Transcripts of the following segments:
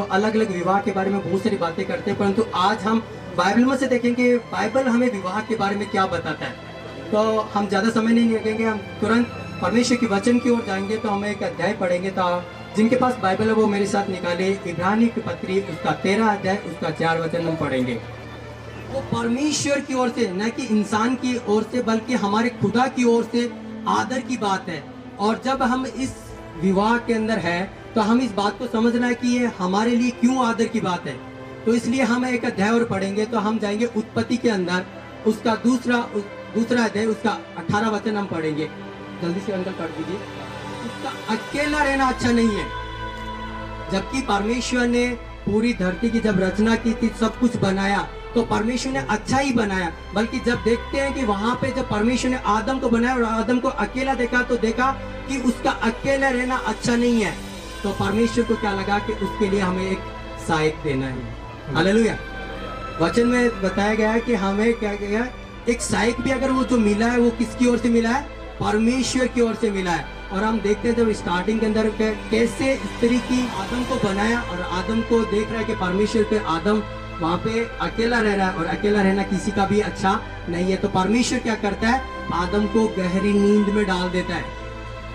अलग अलग विवाह के बारे में बहुत सारी बातें करते हैं, परंतु आज हम बाइबल में से देखेंगे बाइबल हमें विवाह के बारे में क्या बताता है। तो हम ज़्यादा समय नहीं लगेंगे, हम तुरंत परमेश्वर के वचन की ओर जाएंगे। तो हम एक अध्याय पढ़ेंगे। तो जिनके पास बाइबल है वो मेरे साथ निकाले, इब्रानी की पत्री उसका 13 अध्याय उसका 4 वचन हम पढ़ेंगे। वो परमेश्वर की ओर से, न कि इंसान की ओर से, बल्कि हमारे खुदा की ओर से आदर की बात है। और जब हम इस विवाह के अंदर है तो हम इस बात को समझना है कि ये हमारे लिए क्यों आदर की बात है। तो इसलिए हम एक अध्याय और पढ़ेंगे। तो हम जाएंगे उत्पत्ति के अंदर, उसका दूसरा अध्याय उसका 18 वचन हम पढ़ेंगे। जल्दी से अंदर पढ़ दीजिए। उसका अकेला रहना अच्छा नहीं है। जबकि परमेश्वर ने पूरी धरती की जब रचना की थी, सब कुछ बनाया, तो परमेश्वर ने अच्छा ही बनाया। बल्कि जब देखते हैं कि वहां पे जब परमेश्वर ने आदम को बनाया और आदम को अकेला देखा, तो देखा कि उसका अकेला रहना अच्छा नहीं है। तो परमेश्वर को क्या लगा कि उसके लिए हमें एक सहायक देना है। हालेलुया। वचन में बताया गया है कि हमें क्या गया, एक सहायक भी अगर वो जो मिला है वो किसकी ओर से मिला है? परमेश्वर की ओर से मिला है। और हम देखते हैं जब स्टार्टिंग के अंदर कैसे स्त्री की आदम को बनाया और आदम को देख रहा है कि परमेश्वर पे आदम वहाँ पे अकेला रह रहा है और अकेला रहना किसी का भी अच्छा नहीं है। तो परमेश्वर क्या करता है? आदम को गहरी नींद में डाल देता है।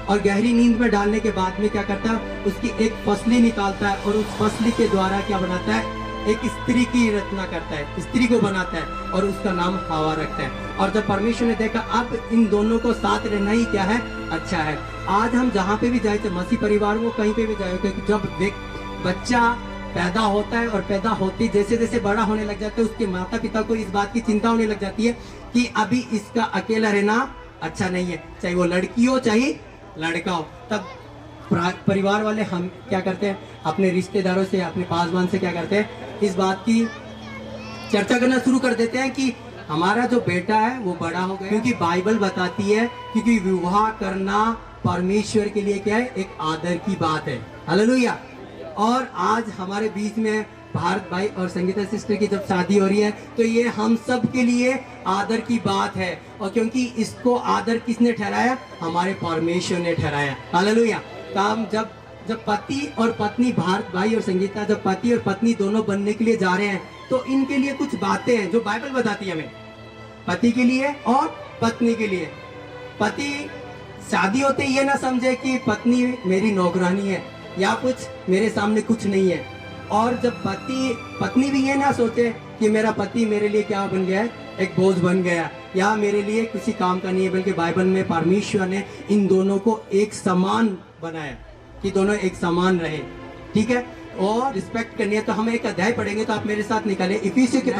और गहरी नींद में डालने के बाद में क्या करता है? उसकी एक फसली निकालता है और उस फसली के द्वारा क्या बनाता है? एक स्त्री की रचना करता है, स्त्री को बनाता है और उसका नाम हवा रखता है। और जब परमेश्वर ने देखा अब इन दोनों को साथ रहना ही क्या है? अच्छा है। आज हम जहाँ पे भी जाए, तो मसीह परिवार को कहीं पे भी जाए, क्योंकि जब बच्चा पैदा होता है और पैदा होती जैसे जैसे बड़ा होने लग जाता है, उसके माता पिता को इस बात की चिंता होने लग जाती है कि अभी इसका अकेला रहना अच्छा नहीं है, चाहे वो लड़की हो चाहे लड़का हो। तब परिवार वाले हम क्या करते हैं? अपने रिश्तेदारों से, अपने पासवान से क्या करते हैं? इस बात की चर्चा करना शुरू कर देते हैं कि हमारा जो बेटा है वो बड़ा हो गया। क्योंकि बाइबल बताती है क्योंकि विवाह करना परमेश्वर के लिए क्या है? एक आदर की बात है। हालेलुया। और आज हमारे बीच में भारत भाई और संगीता सिस्टर की जब शादी हो रही है, तो ये हम सब के लिए आदर की बात है। और क्योंकि इसको आदर किसने ठहराया? हमारे परमेश्वर ने ठहराया। हालेलुया। काम जब पति और पत्नी, भारत भाई और संगीता जब पति और पत्नी दोनों बनने के लिए जा रहे हैं, तो इनके लिए कुछ बातें हैं जो बाइबल बताती है हमें, पति के लिए और पत्नी के लिए। पति शादी होते ये ना समझे कि पत्नी मेरी नौकरानी है या कुछ मेरे सामने कुछ नहीं है। और जब पत्नी भी ये ना सोचे कि मेरा पति मेरे लिए क्या बन गया है? एक बोझ बन गया या मेरे लिए किसी काम का नहीं है। बल्कि बाइबल में परमेश्वर ने इन दोनों को एक समान बनाया कि दोनों एक समान रहे। ठीक है। और रिस्पेक्ट करनी है। तो हम एक अध्याय पढ़ेंगे। तो आप मेरे साथ निकाले इफिसियों के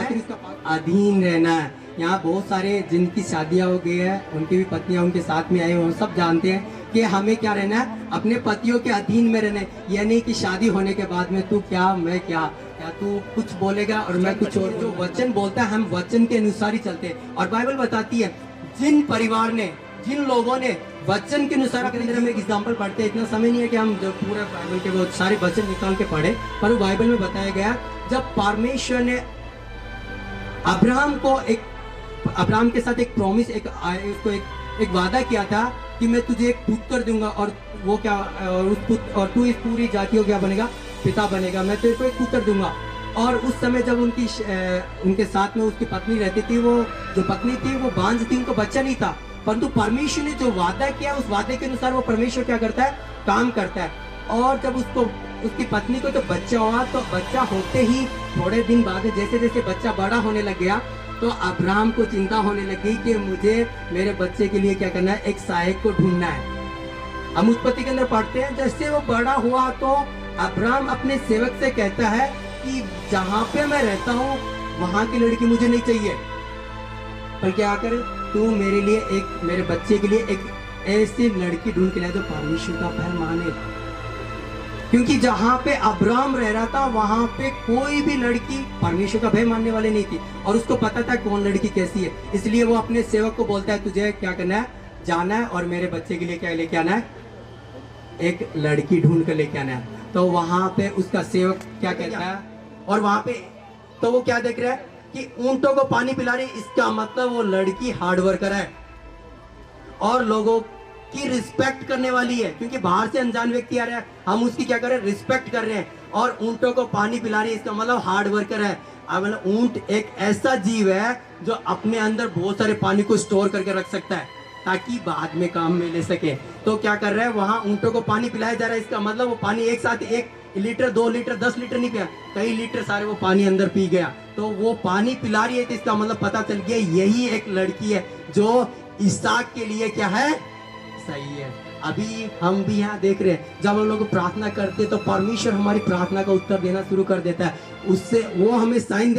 अधीन रहना है। यहाँ बहुत सारे जिनकी शादियां हो गई है, उनकी भी पत्नियां उनके साथ में आई, वो सब जानते हैं कि हमें क्या रहना है? अपने पतियों के अधीन में रहना है। यह नहीं कि शादी होने के बाद में तू क्या मैं क्या, या तू कुछ बोलेगा और मैं कुछ और। जो वचन बोलता है हम वचन के अनुसार ही चलते हैं। और बाइबल बताती है जिन परिवार ने, जिन लोगों ने वचन के अनुसार, हम एक एग्जाम्पल पढ़ते हैं। इतना समय नहीं है कि हम जो पूरा बाइबल के वो सारे वचन निकाल के पढ़े, पर वो बाइबल में बताया गया जब परमेश्वर ने अब्राहम के साथ एक प्रॉमिस, उसको एक वादा किया था कि मैं तुझे एक पुत्र दूंगा और वो क्या, और तू इस पूरी जाति को क्या बनेगा? पिता बनेगा। मैं तेरे को एक पुत्र दूंगा। और उस समय जब उनके साथ में उसकी पत्नी रहती थी, वो जो पत्नी थी वो बांझ थी, उनको बच्चा नहीं था। परंतु परमेश्वर ने जो वादा किया उस वादे के अनुसार वो परमेश्वर क्या करता है? काम करता है। और जब उसकी पत्नी को जब बच्चा हुआ, तो बच्चा होते ही थोड़े दिन बाद जैसे जैसे बच्चा बड़ा होने लग गया, तो अब्राहम को चिंता होने लगी कि मुझे मेरे बच्चे के लिए क्या करना है? एक सहायक को ढूंढना है। हम उत्पत्ति के अंदर पढ़ते हैं जैसे वो बड़ा हुआ तो अब्राहम अपने सेवक से कहता है कि जहाँ पे मैं रहता हूँ वहां की लड़की मुझे नहीं चाहिए, पर क्या करे तू मेरे लिए मेरे बच्चे के लिए एक ऐसी लड़की ढूंढ के लाए जो परमेश्वर का भय माने। क्योंकि जहाँ पे अब्राहम रह रहा था वहां पे कोई भी लड़की परमेश्वर का भय मानने वाले नहीं थी और उसको पता था कौन लड़की कैसी है। इसलिए वो अपने सेवक को बोलता है तुझे क्या करना है? जाना है और मेरे बच्चे के लिए क्या लेके आना है? एक लड़की ढूंढ कर लेके आना है। तो वहां पे उसका सेवक क्या कहता है? और वहां पे तो वो क्या देख रहा है कि ऊंटों को पानी पिला रही, इसका मतलब वो लड़की हार्ड वर्कर है और लोगों की रिस्पेक्ट करने वाली है, क्योंकि बाहर से अनजान व्यक्ति आ रहा है, हम उसकी क्या कर रहे हैं, रिस्पेक्ट कर रहे हैं। और ऊंटों को पानी पिला रही है, इसका मतलब हार्ड वर्कर है। अब मतलब ऊंट एक ऐसा जीव है जो अपने अंदर बहुत सारे पानी को स्टोर करके रख सकता है ताकि बाद में काम में ले सके। तो क्या कर रहा है, वहां ऊंटों को पानी पिलाया जा रहा है, इसका मतलब वो पानी एक साथ 1 लीटर 2 लीटर 10 लीटर नहीं पिया, कई लीटर सारे वो पानी अंदर पी गया। तो वो पानी पिला रही है, तो इसका मतलब पता चल गया यही एक लड़की है जो इसहाक के लिए क्या है, सही है। अभी हम भी यहाँ देख रहे हैं, जब हम लोग प्रार्थना करते तो परमेश्वर हमारी प्रार्थना का उत्तर देना शुरू कर देता है, उससे वो हमें साइन